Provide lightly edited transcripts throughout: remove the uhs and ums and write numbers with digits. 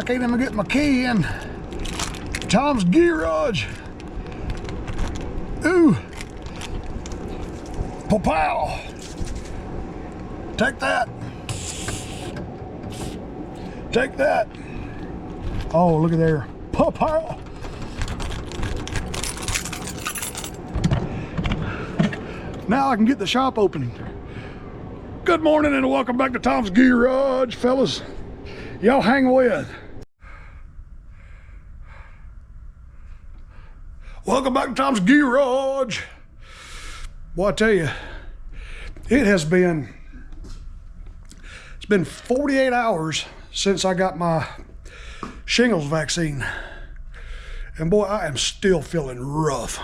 I can't even get my key in Tom's garage. Ooh. Pow. Take that. Take that. Oh, look at there. Pow. Now I can get the shop opening. Good morning and welcome back to Tom's Garage, fellas. Y'all hang with. Welcome back to Tom's Garage. Boy, I tell you, it's been 48 hours since I got my shingles vaccine. And boy, I am still feeling rough.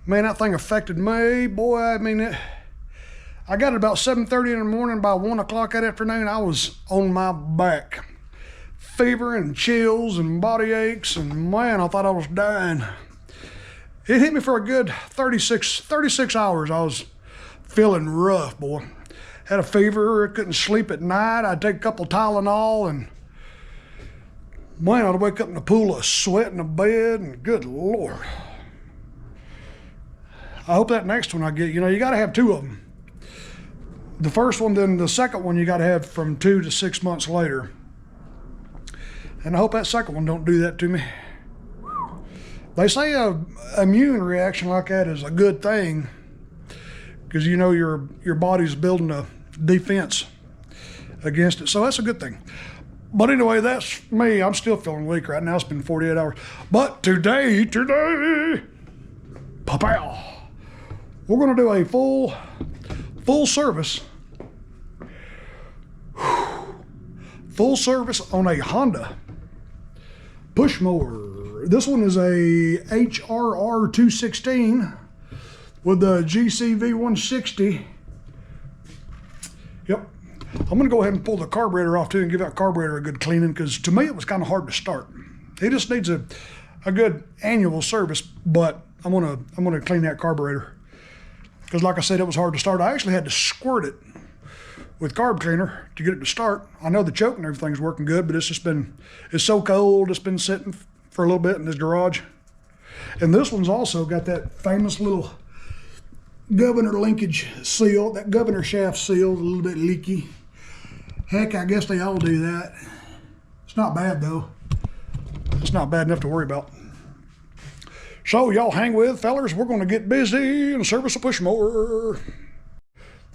Man, that thing affected me, boy. I mean, I got it about 7:30 in the morning. By 1 o'clock that afternoon, I was on my back. Fever and chills and body aches, and man, I thought I was dying. It hit me for a good 36 hours. I was feeling rough, boy. Had a fever, couldn't sleep at night. I'd take a couple Tylenol, and man, I'd wake up in a pool of sweat in the bed, and good Lord. I hope that next one I get, you got to have two of them. The first one, then the second one you got to have from 2 to 6 months later. And I hope that second one don't do that to me. They say a immune reaction like that is a good thing because your body's building a defense against it. So that's a good thing. But anyway, that's me. I'm still feeling weak right now. It's been 48 hours. But today, pow, we're going to do a full service on a Honda push mower. This one is a HRR216 with the GCV160. Yep. I'm going to go ahead and pull the carburetor off too and give that carburetor a good cleaning because to me it was kind of hard to start. It just needs a good annual service, but I'm gonna clean that carburetor because like I said, it was hard to start. I actually had to squirt it with carb cleaner to get it to start. I know the choke and everything's working good, but it's so cold. It's been sitting for a little bit in this garage. And this one's also got that famous little governor linkage seal, that governor shaft seal, a little bit leaky. Heck, I guess they all do that. It's not bad though. It's not bad enough to worry about. So y'all hang with, fellers. We're gonna get busy and service a push mower.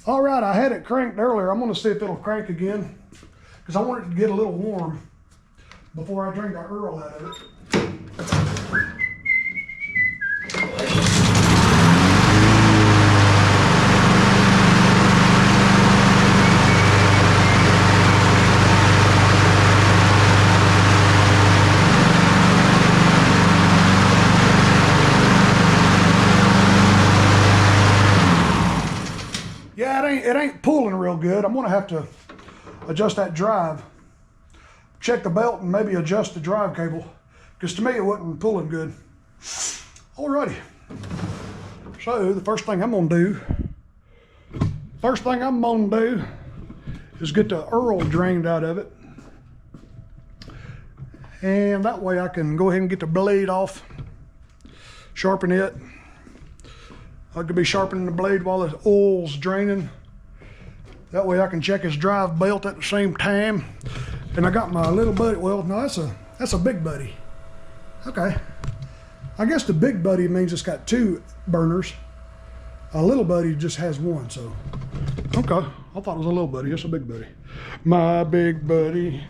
All right, I had it cranked earlier. I'm gonna see if it'll crank again because I want it to get a little warm before I drink the Earl out of it. It ain't pulling real good. I'm gonna have to adjust that drive, check the belt, and maybe adjust the drive cable, because to me it wasn't pulling good. Alrighty. So the first thing I'm gonna do is get the Earl drained out of it, and that way I can go ahead and get the blade off, sharpen it. I could be sharpening the blade while the oil's draining. That way I can check his drive belt at the same time. And I got my little buddy, well, no, that's a big buddy. Okay. I guess the big buddy means it's got two burners. A little buddy just has one, so. Okay, I thought it was a little buddy, it's a big buddy. My big buddy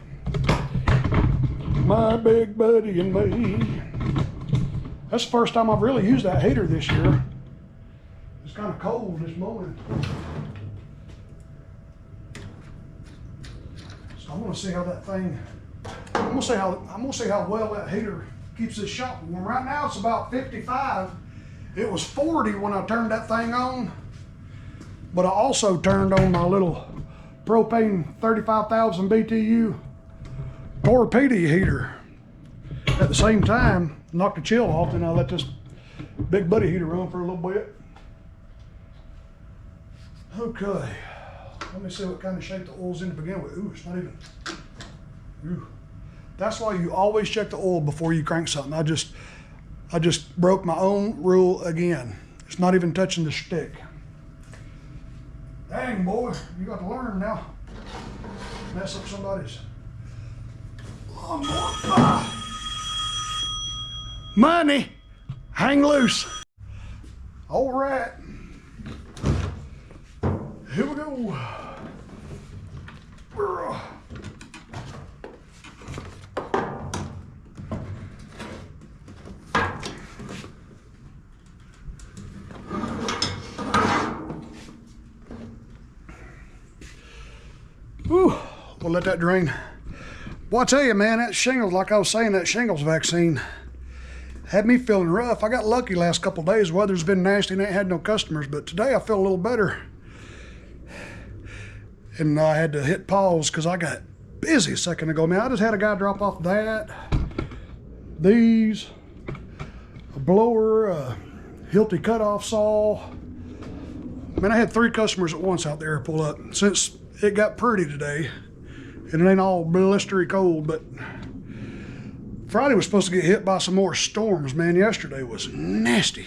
and me. That's the first time I've really used that heater this year. It's kind of cold this morning. So I'm gonna see how that thing, I'm gonna see how well that heater keeps this shop warm. Right now it's about 55. It was 40 when I turned that thing on, but I also turned on my little propane 35,000 BTU torpedo heater at the same time. Knocked the chill off, and I let this big buddy heater run for a little bit. Okay, let me see what kind of shape the oil's in to begin with. Ooh, it's not even, ooh. That's why you always check the oil before you crank something. I just broke my own rule again. It's not even touching the stick. Dang, boy, you got to learn now. Mess up somebody's lawnmower. Ah. Money, hang loose. All right, here we go. Whew, we'll let that drain. Well, I tell you, man, that shingles, like I was saying, that shingles vaccine had me feeling rough. I got lucky last couple of days. Weather's been nasty and I ain't had no customers, but today I feel a little better. And I had to hit pause because I got busy a second ago. Man, I just had a guy drop off that, these, a blower, a Hilti cutoff saw. Man, I had 3 customers at once out there pull up. Since it got pretty today, and it ain't all blistery cold, but Friday was supposed to get hit by some more storms, man. Yesterday was nasty.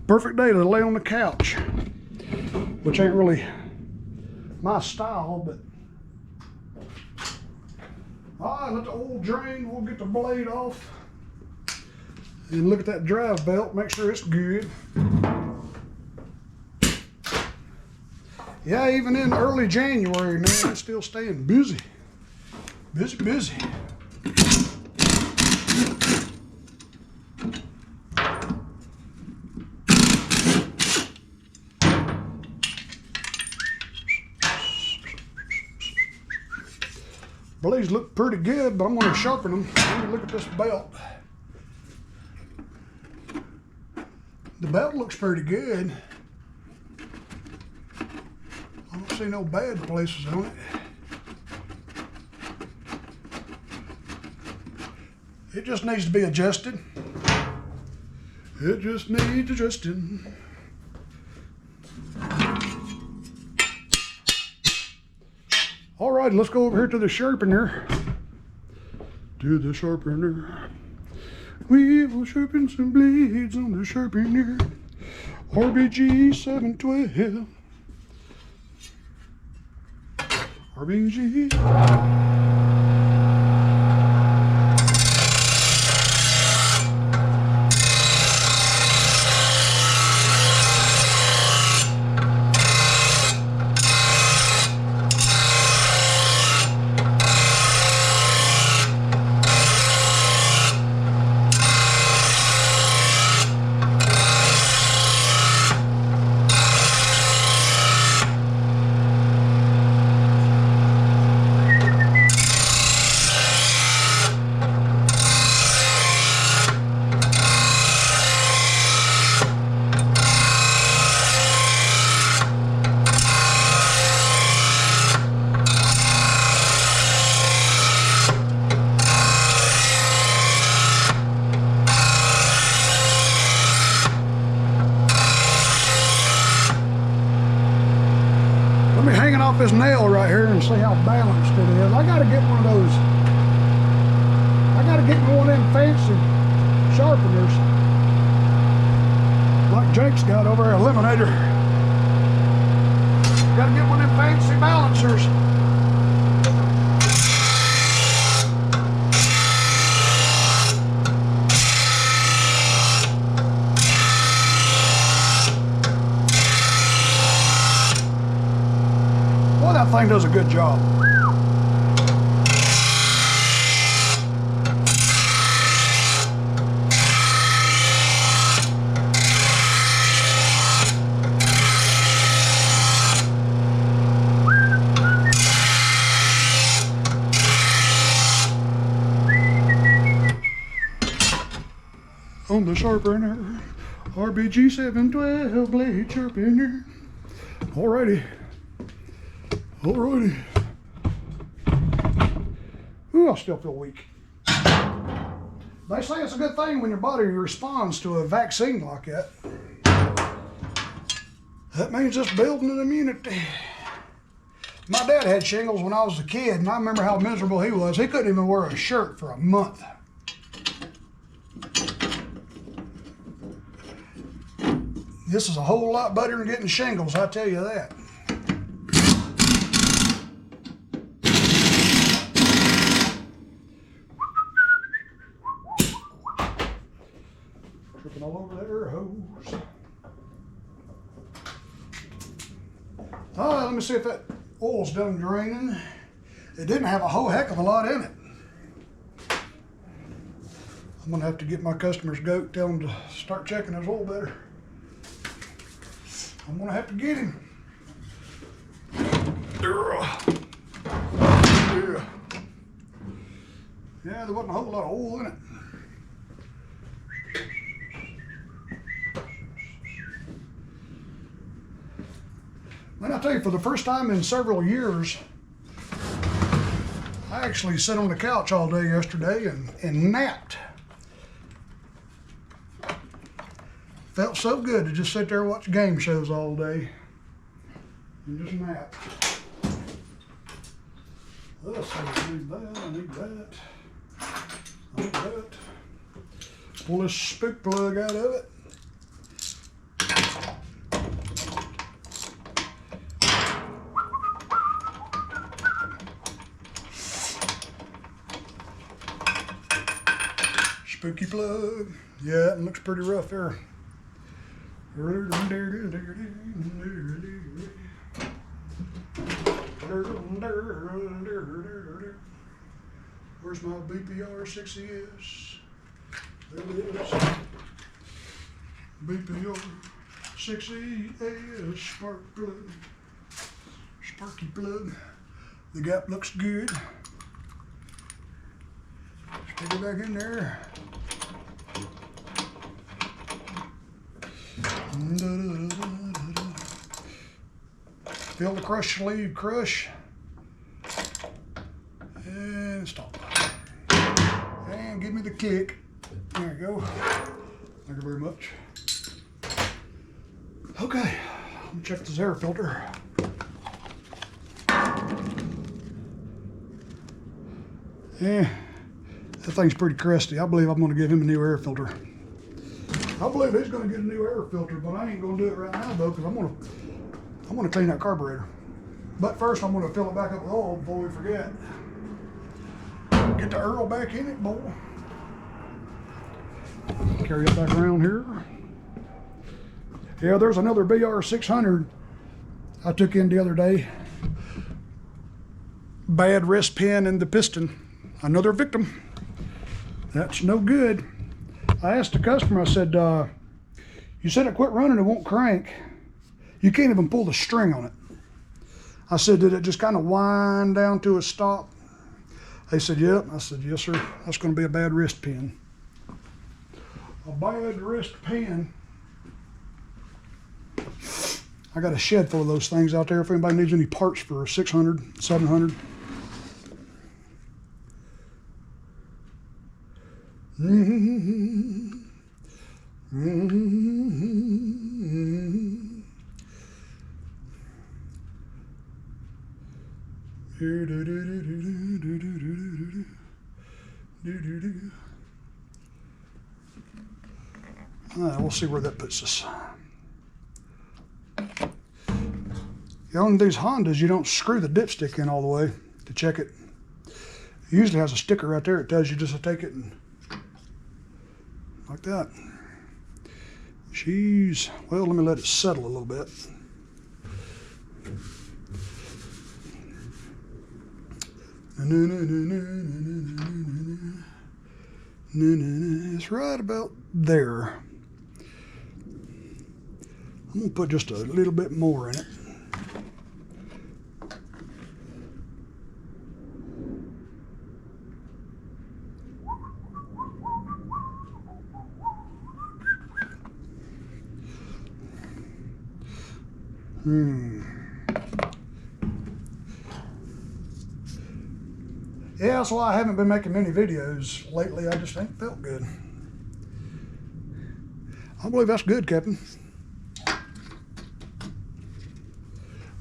Perfect day to lay on the couch, which ain't really my style, but all right, let the oil drain. We'll get the blade off and look at that drive belt, make sure it's good. Yeah, even in early January, man, it's still staying busy. Busy. Blades look pretty good, but I'm going to sharpen them. Let me look at this belt. The belt looks pretty good. I don't see no bad places on it. It just needs to be adjusted. It just needs adjusting. All right, let's go over here to the sharpener. To the sharpener. We will sharpen some blades on the sharpener. RBG 712. RBG. Off this nail right here and see how balanced it is. I gotta get one of those. I gotta get me one of them fancy sharpeners like Jake's got over at Eliminator. Gotta get one of them fancy balancers. That thing does a good job. On the sharpener, RBG 712 blade sharpener. Alrighty. Alrighty. Ooh, I still feel weak. They say it's a good thing when your body responds to a vaccine like that. That means it's building an immunity. My dad had shingles when I was a kid, and I remember how miserable he was. He couldn't even wear a shirt for a month. This is a whole lot better than getting shingles, I tell you that. Tripping all over that air hose. All right, let me see if that oil's done draining. It didn't have a whole heck of a lot in it. I'm gonna have to get my customer's goat, tell him to start checking his oil better. I'm gonna have to get him. Yeah, there wasn't a whole lot of oil in it. And I'll tell you, for the first time in several years, I actually sat on the couch all day yesterday and napped. Felt so good to just sit there and watch game shows all day and just nap. Let's see, I need that, I need that, I need that. Pull this spook plug out of it. Spooky plug. Yeah, it looks pretty rough there. Where's my BPR6ES? There it is. BPR6ES spark plug. Sparky plug. The gap looks good. Stick it back in there. Fill the crush sleeve, crush, and stop. And give me the kick. There you go. Thank you very much. Okay, let me check this air filter. Yeah, that thing's pretty crusty. I believe I'm going to give him a new air filter. I believe he's going to get a new air filter, but I ain't going to do it right now though, because I'm going to clean that carburetor. But first, I'm going to fill it back up with oil before we forget. Get the Earl back in it, boy. Carry it back around here. Yeah, there's another BR600 I took in the other day. Bad wrist pin in the piston. Another victim. That's no good. I asked the customer, I said, you said it quit running, it won't crank. You can't even pull the string on it. I said, did it just kind of wind down to a stop? They said, yep. I said, yes, sir. That's going to be a bad wrist pin. A bad wrist pin. I got a shed full of those things out there if anybody needs any parts for 600, 700. We'll see where that puts us. On these Hondas, you don't screw the dipstick in all the way to check it. It usually has a sticker right there. It tells you just to take it and like that. Jeez. Well, let me let it settle a little bit. It's right about there. I'm gonna put just a little bit more in it. Yeah, that's why I haven't been making many videos lately. I just ain't felt good. I believe that's good, Captain.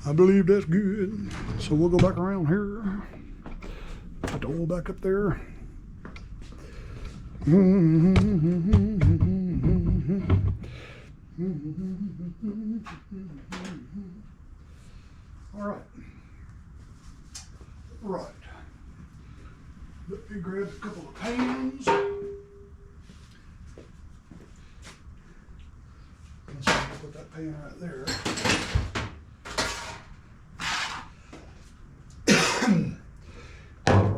I believe that's good. So we'll go back around here. Put the oil back up there. All right. Right. Let me grab a couple of pans. Let's see, I'll put that pan right there.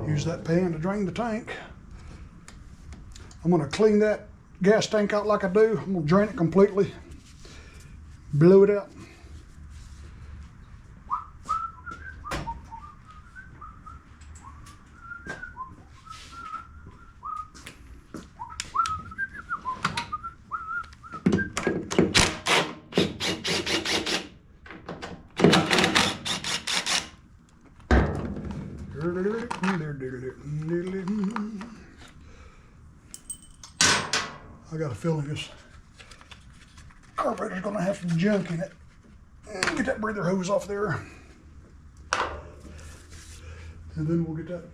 Use that pan to drain the tank. I'm going to clean that gas tank out like I do. I'm going to drain it completely, blow it out. I got a feeling this carburetor's gonna have some junk in it. Get that breather hose off there. And then we'll get that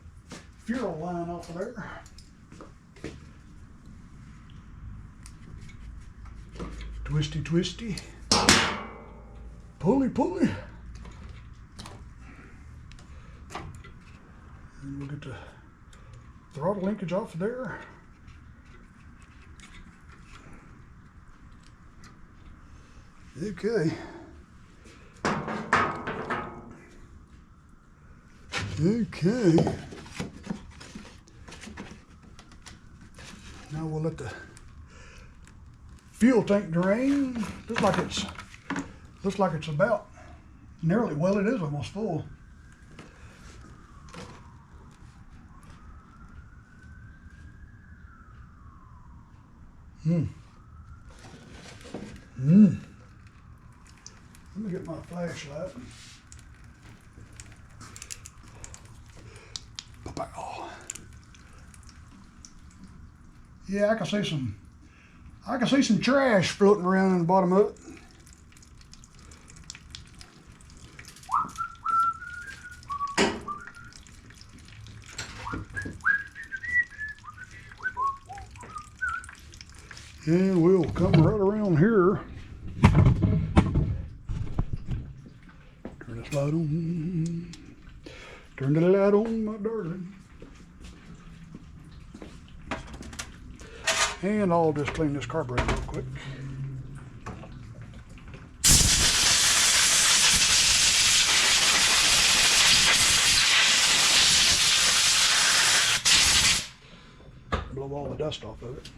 fuel line off of there. Twisty, twisty. Pulley, pulley. And we'll get the throttle linkage off of there. Okay. Okay. Now we'll let the fuel tank drain. Looks like it's about nearly, well, it is almost full. Let me get my flashlight. Yeah, I can see some trash floating around in the bottom of it. And we'll come right around here. Turn this light on. Turn the light on, my darling. And I'll just clean this carburetor real quick. Blow all the dust off of it.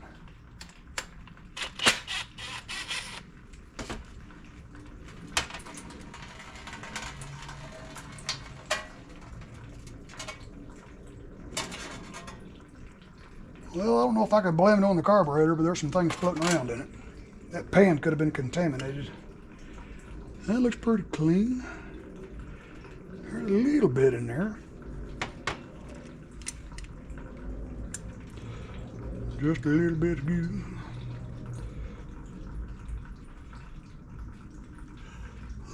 Well, I don't know if I could blame it on the carburetor, but there's some things floating around in it. That pan could have been contaminated. That looks pretty clean. There's a little bit in there. Just a little bit good.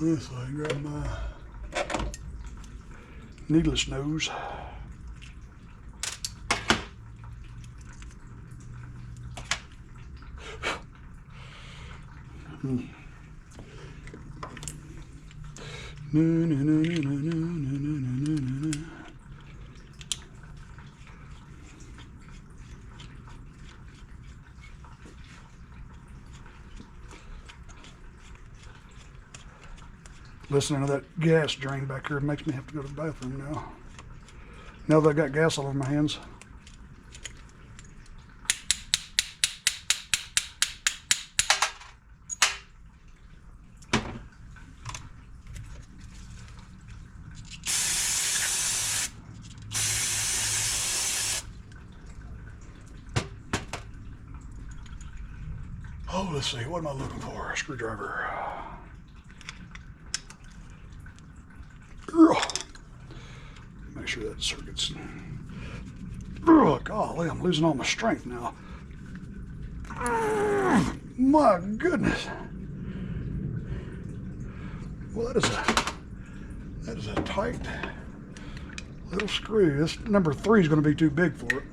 This I grab my needless nose. Listening to that gas drain back here makes me have to go to the bathroom now. Now that I got gas all over my hands. Oh, let's see, what am I looking for? A screwdriver. Make sure that circuit's... Oh, golly, I'm losing all my strength now. My goodness. Well, That is a tight little screw. This number 3 is going to be too big for it.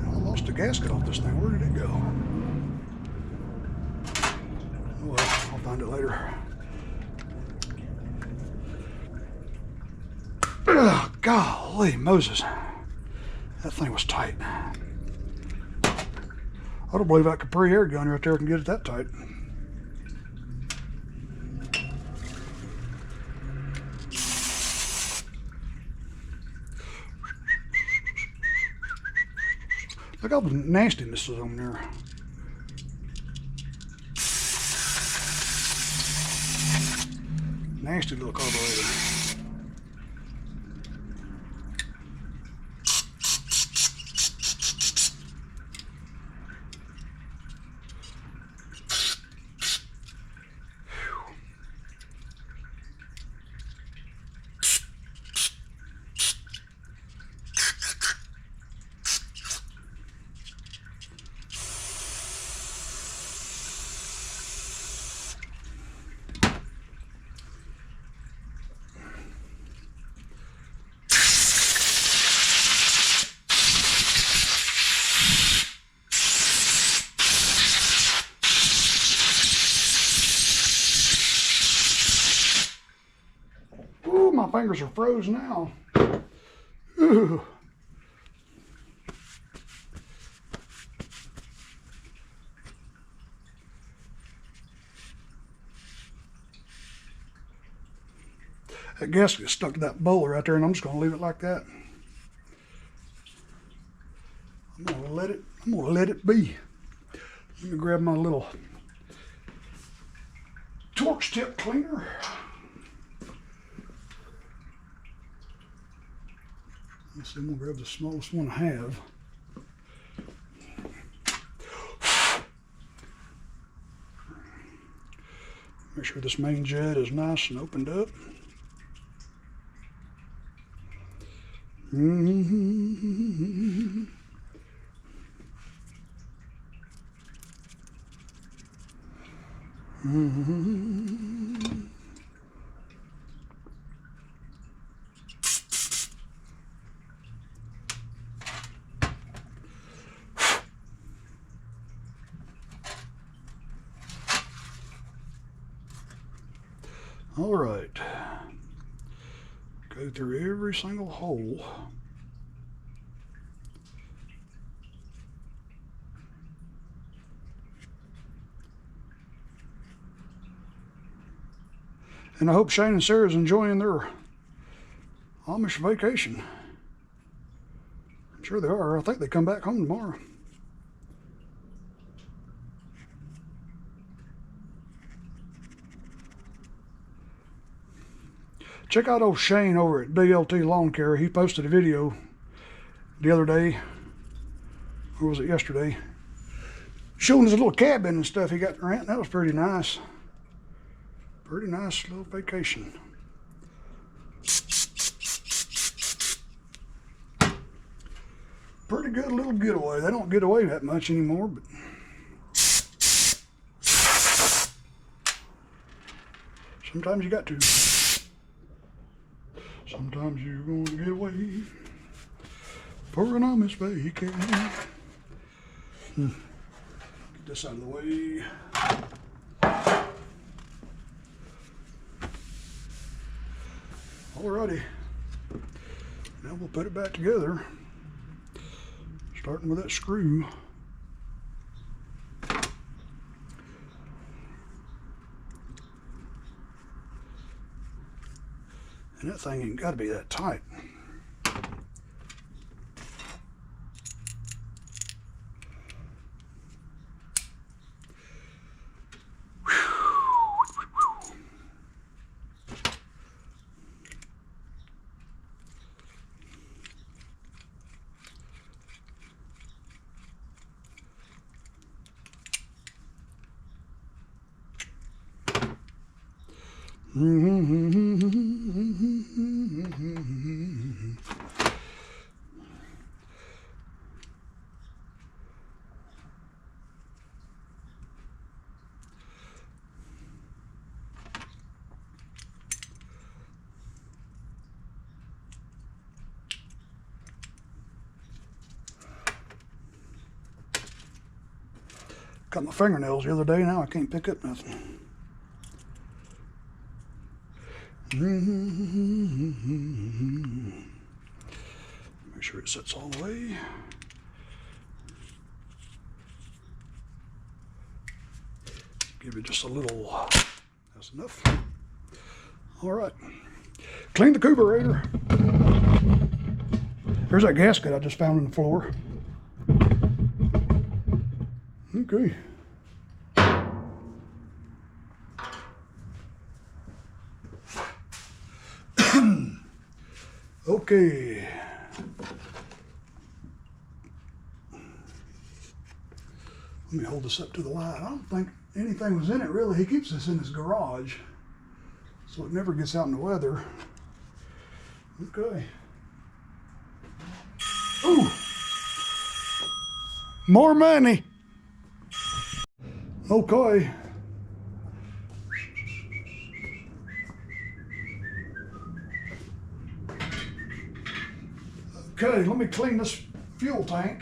I lost the gasket off this thing. Where did it go? Oh well, I'll find it later. Ugh, golly Moses. That thing was tight. I don't believe that Capri air gun right there can get it that tight. Look how the nastiness is on there. Nasty little carburetor. My fingers are froze now. Ooh. That gasket stuck to that bowl right there, and I'm just going to leave it like that. I'm going to let it be. Let me grab my little torch tip cleaner. Let's see, I'm going to grab the smallest one I have. Make sure this main jet is nice and opened up. All right, go through every single hole. And I hope Shane and Sarah's enjoying their Amish vacation. I'm sure they are. I think they come back home tomorrow. Check out old Shane over at DLT Lawn Care. He posted a video the other day, or was it yesterday, showing his little cabin and stuff he got to rent. That was pretty nice. Pretty nice little vacation. Pretty good little getaway. They don't get away that much anymore, but sometimes you got to. Sometimes you're going to get away for an Amish vacation. Get this out of the way. Alrighty. Now we'll put it back together, starting with that screw. And that thing ain't got to be that tight. Cut my fingernails the other day, now I can't pick up nothing. Make sure it sits all the way. Give it just a little, that's enough. All right, clean the carburetor. There's that gasket I just found in the floor. Okay. Okay. Let me hold this up to the light. I don't think anything was in it really. He keeps this in his garage, so it never gets out in the weather. Okay. Ooh. More money. Okay. Okay, let me clean this fuel tank.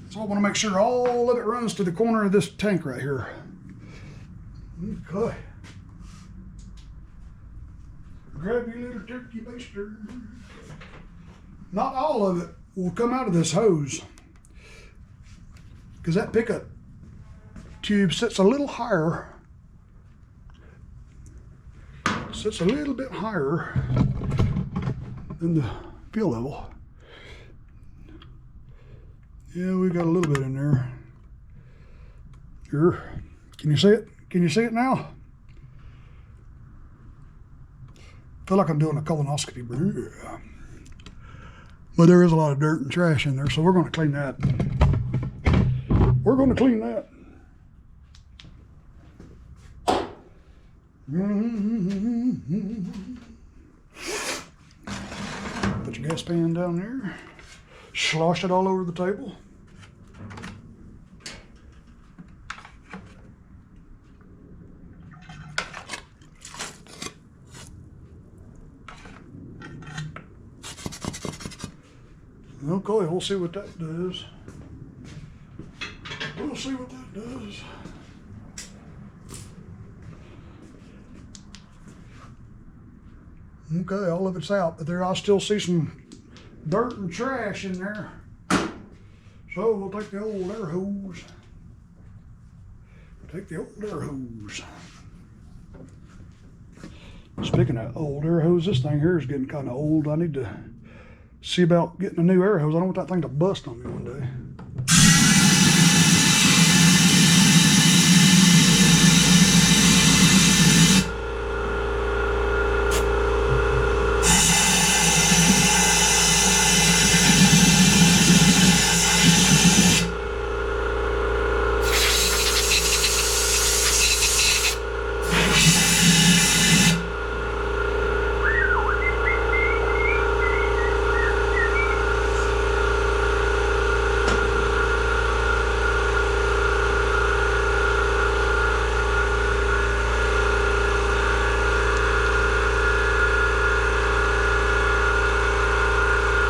So I want to make sure all of it runs to the corner of this tank right here. Okay. Grab your little turkey baster. Not all of it will come out of this hose, because that pickup tube sits a little higher. Sits a little bit higher than the fuel level. Yeah, we got a little bit in there. Here, can you see it? Can you see it now? Feel like I'm doing a colonoscopy, but yeah. But there is a lot of dirt and trash in there, so we're going to clean that. We're going to clean that. Put your gas pan down there. Slosh it all over the table. Okay, we'll see what that does. We'll see what that does. Okay, all of it's out, but there I still see some dirt and trash in there. So we'll take the old air hose. Take the old air hose. Speaking of old air hose, this thing here is getting kind of old. I need to see about getting a new air hose. I don't want that thing to bust on me one day.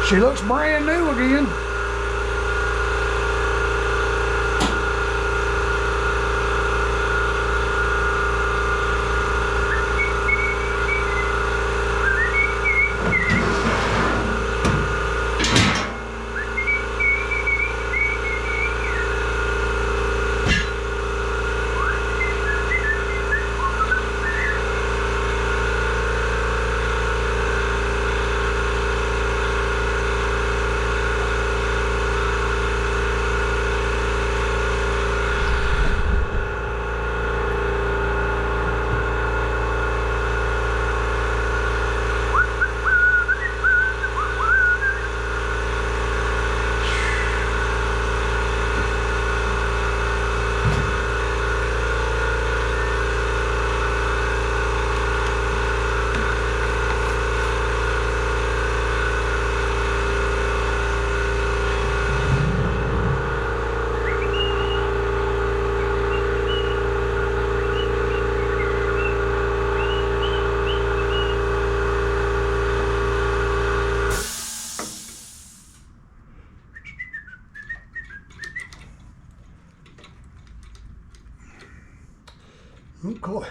She looks brand new again. Okay.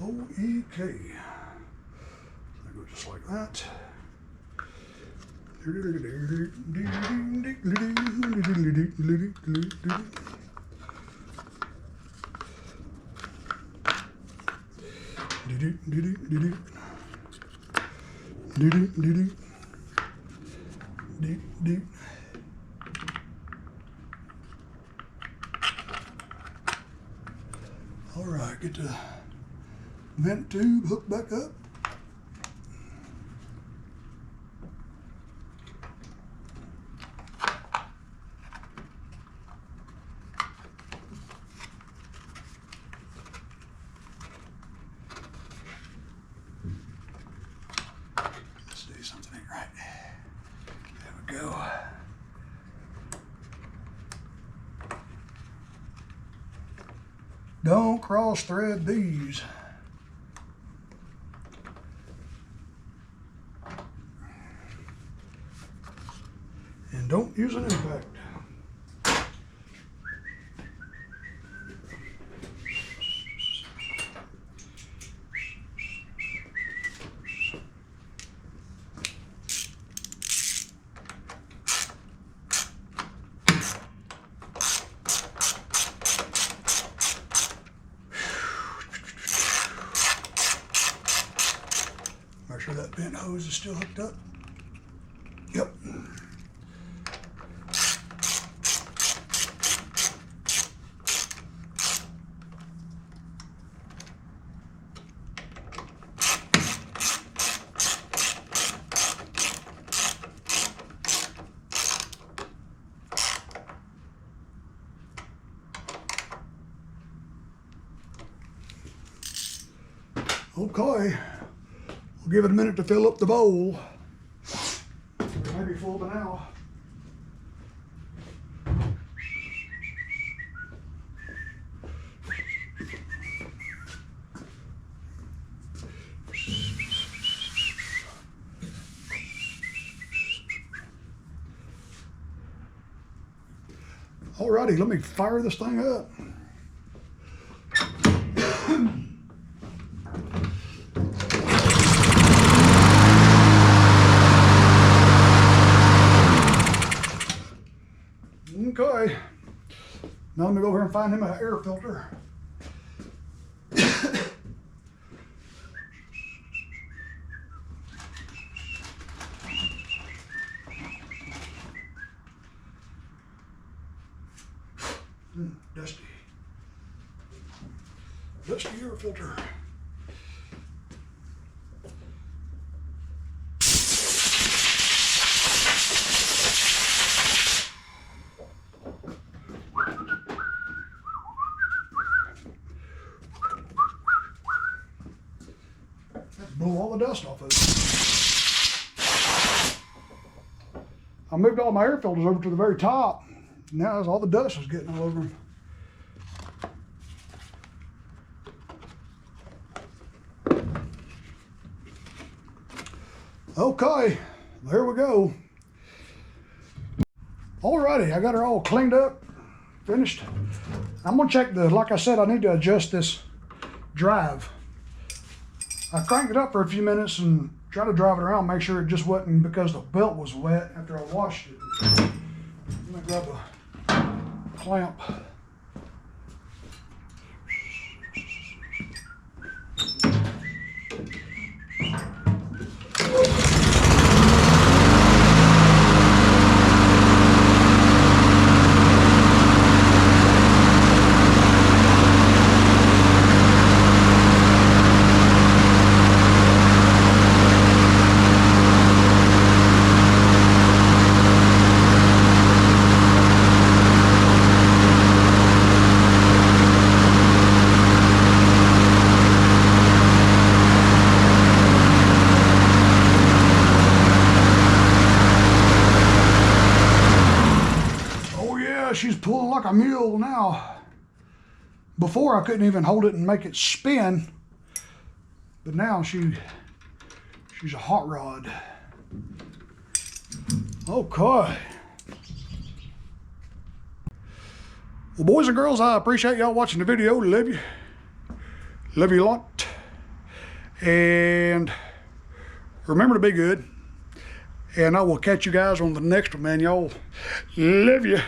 O-E-K. I go just like that. All right, get the vent tube hooked back up. Let's do something ain't right. There we go. Don't cross thread these. And don't use an impact. Make sure that bent hose is still hooked up. Yep. Okay, we'll give it a minute to fill up the bowl. It may be full by now. Alrighty, let me fire this thing up. Okay, now let me go over here and find him an air filter. Dusty. Dusty air filter. Blow all the dust off of it. I moved all my air filters over to the very top. Now all the dust is getting all over them. Okay, there we go. Alrighty, I got her all cleaned up, finished. I'm gonna check like I said, I need to adjust this drive. I cranked it up for a few minutes and tried to drive it around, make sure it just wasn't because the belt was wet after I washed it. Let me grab a clamp. She's pulling like a mule now. Before I couldn't even hold it and make it spin, but now she's a hot rod. Okay. Well, boys and girls, I appreciate y'all watching the video. Love you. Love you a lot. And remember to be good. And I will catch you guys on the next one, man. Y'all, love you.